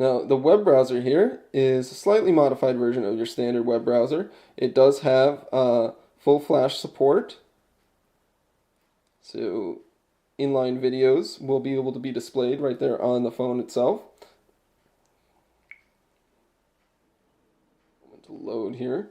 Now, the web browser here is a slightly modified version of your standard web browser. It does have full flash support, so inline videos will be able to be displayed right there on the phone itself. I'm going to load here.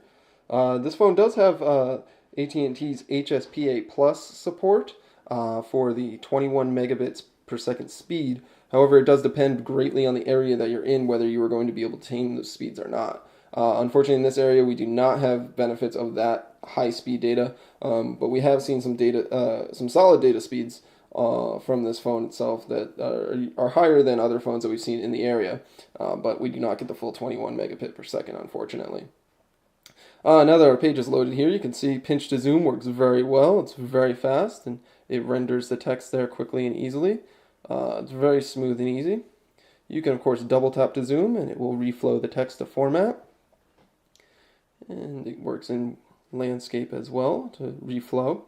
This phone does have AT&T's HSPA Plus support for the 21 megabits per second speed. However, it does depend greatly on the area that you're in whether you are going to be able to tame those speeds or not. Unfortunately, in this area, we do not have benefits of that high-speed data, but we have seen some solid data speeds from this phone itself that are higher than other phones that we've seen in the area, but we do not get the full 21 megabit per second, unfortunately. Now that our page is loaded here, you can see pinch to zoom works very well. It's very fast, and it renders the text there quickly and easily. It's very smooth and easy. You can, of course, double tap to zoom, and it will reflow the text to format. And it works in landscape as well to reflow.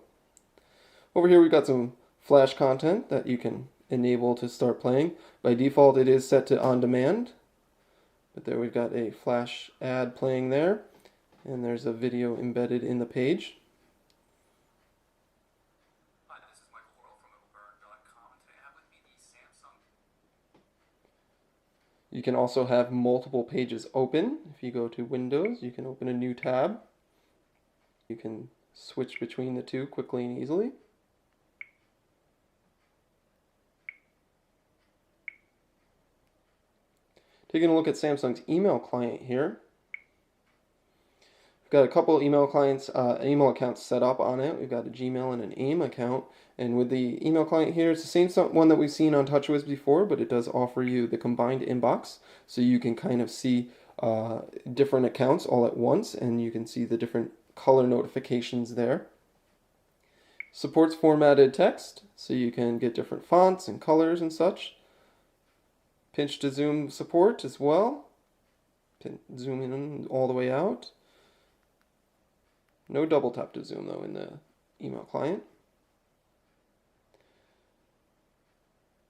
Over here, we've got some flash content that you can enable to start playing. By default, it is set to on demand, but there we've got a flash ad playing there. And there's a video embedded in the page. Hi, this is Michael Worrell from mobileburn.com, and today I have with me the Samsung. You can also have multiple pages open. If you go to Windows, you can open a new tab. You can switch between the two quickly and easily. Taking a look at Samsung's email client here. Got a couple email accounts set up on it. We've got a Gmail and an AIM account. And with the email client here, it's the same one that we've seen on TouchWiz before, but it does offer you the combined inbox. So you can kind of see different accounts all at once, and you can see the different color notifications there. Supports formatted text, so you can get different fonts and colors and such. Pinch to zoom support as well. Zoom in all the way out. No double tap to zoom though in the email client.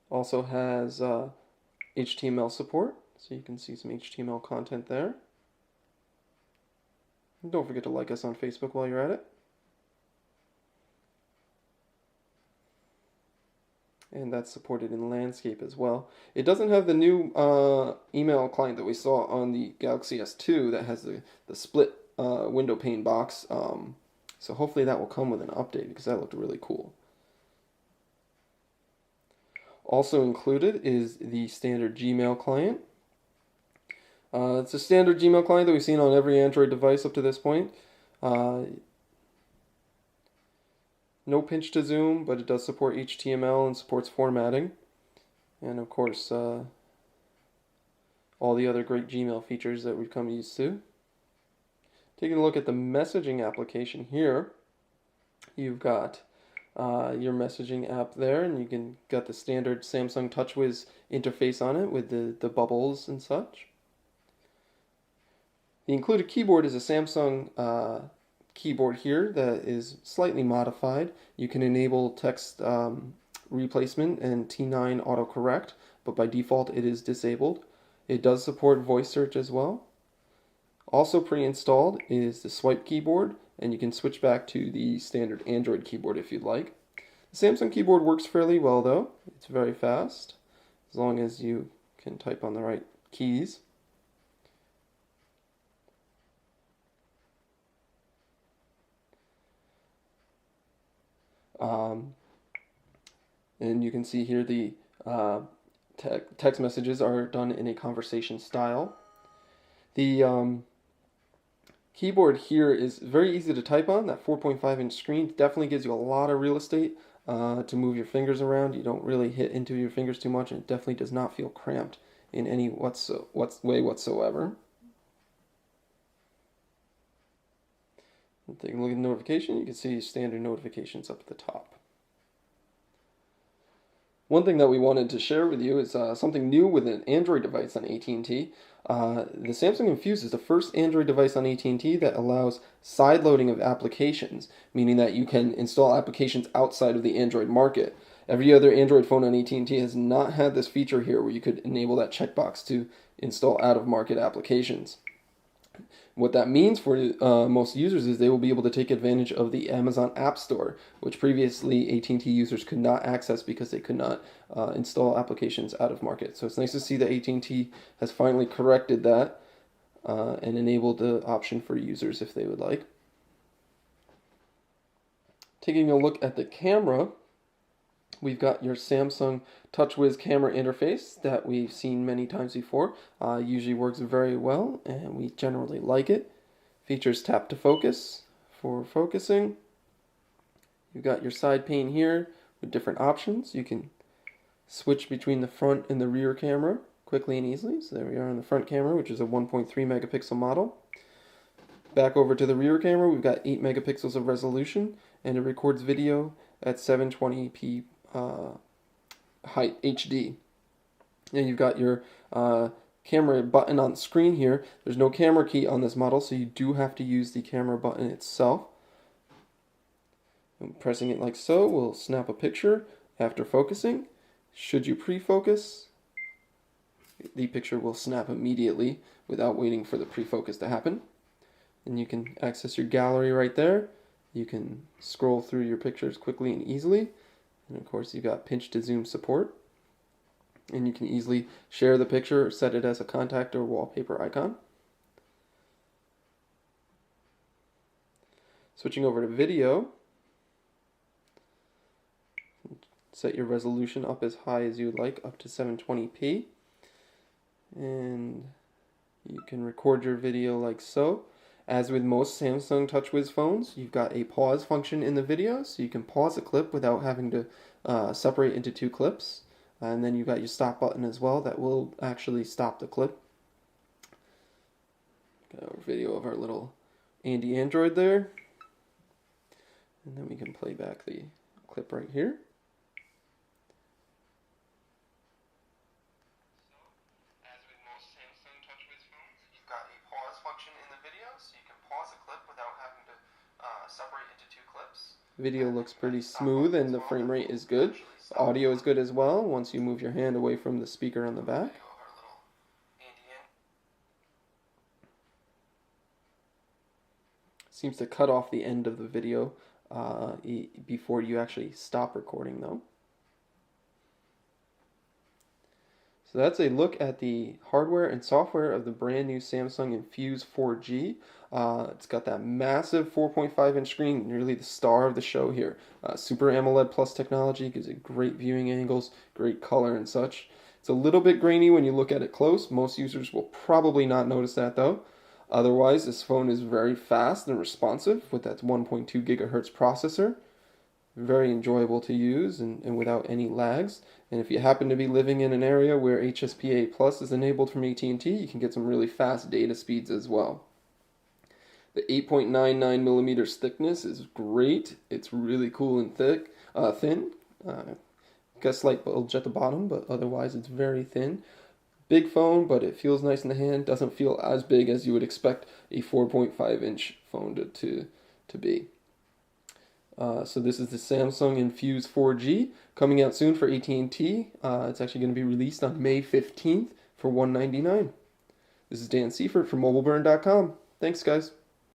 Also has HTML support, so you can see some HTML content there. And don't forget to like us on Facebook while you're at it. And that's supported in landscape as well. It doesn't have the new email client that we saw on the Galaxy S2 that has the split window pane box, so hopefully that will come with an update because that looked really cool. Also included is the standard Gmail client. It's a standard Gmail client that we've seen on every Android device up to this point. No pinch to zoom, but it does support HTML and supports formatting, and of course all the other great Gmail features that we've come used to. Taking a look at the messaging application here, you've got your messaging app there, and you can got the standard Samsung TouchWiz interface on it with the bubbles and such. The included keyboard is a Samsung keyboard here that is slightly modified. You can enable text replacement and T9 autocorrect, but by default it is disabled. It does support voice search as well. Also pre-installed is the swipe keyboard, and you can switch back to the standard Android keyboard if you'd like. The Samsung keyboard works fairly well though. It's very fast, as long as you can type on the right keys. And you can see here the text messages are done in a conversation style. The keyboard here is very easy to type on. That 4.5-inch screen definitely gives you a lot of real estate to move your fingers around. You don't really hit into your fingers too much, and it definitely does not feel cramped in any way whatsoever. Take a look at the notification. You can see standard notifications up at the top. One thing that we wanted to share with you is something new with an Android device on AT&T. The Samsung INFUSE is the first Android device on AT&T that allows side loading of applications, meaning that you can install applications outside of the Android market. Every other Android phone on AT&T has not had this feature here where you could enable that checkbox to install out-of-market applications. What that means for most users is they will be able to take advantage of the Amazon App Store, which previously AT&T users could not access because they could not install applications out of market. So it's nice to see that AT&T has finally corrected that and enabled the option for users if they would like. Taking a look at the camera, we've got your Samsung TouchWiz camera interface that we've seen many times before. Usually works very well, and we generally like it. Features tap to focus for focusing. You've got your side pane here with different options. You can switch between the front and the rear camera quickly and easily. So there we are on the front camera, which is a 1.3 megapixel model. Back over to the rear camera, we've got 8 megapixels of resolution, and it records video at 720p height HD. And you've got your camera button on the screen here. There's no camera key on this model, so you do have to use the camera button itself. And pressing it like so will snap a picture after focusing. Should you pre-focus, the picture will snap immediately without waiting for the pre-focus to happen. And you can access your gallery right there. You can scroll through your pictures quickly and easily. And of course, you've got pinch to zoom support. And you can easily share the picture or set it as a contact or wallpaper icon. Switching over to video. Set your resolution up as high as you would like, up to 720p. And you can record your video like so. As with most Samsung TouchWiz phones, you've got a pause function in the video, so you can pause a clip without having to separate into two clips. And then you've got your stop button as well that will actually stop the clip. Got our video of our little Andy Android there. And then we can play back the clip right here. Function in the video, so you can pause a clip without having to separate into two clips. Video looks pretty smooth and the frame rate is good. The audio is good as well once you move your hand away from the speaker on the back. Seems to cut off the end of the video before you actually stop recording though. So that's a look at the hardware and software of the brand new Samsung INFUSE 4G. It's got that massive 4.5-inch screen, nearly the star of the show here. Super AMOLED Plus technology gives it great viewing angles, great color and such. It's a little bit grainy when you look at it close. Most users will probably not notice that though. Otherwise, this phone is very fast and responsive with that 1.2 gigahertz processor. Very enjoyable to use and without any lags. And if you happen to be living in an area where HSPA Plus is enabled from AT&T, you can get some really fast data speeds as well. The 8.99 millimeters thickness is great. It's really cool and thin. Got a slight bulge at the bottom, but otherwise it's very thin. Big phone, but it feels nice in the hand. Doesn't feel as big as you would expect a 4.5-inch phone to be. So this is the Samsung INFUSE 4G coming out soon for AT&T. It's actually going to be released on May 15th for $199. This is Dan Seifert from mobileburn.com. Thanks, guys.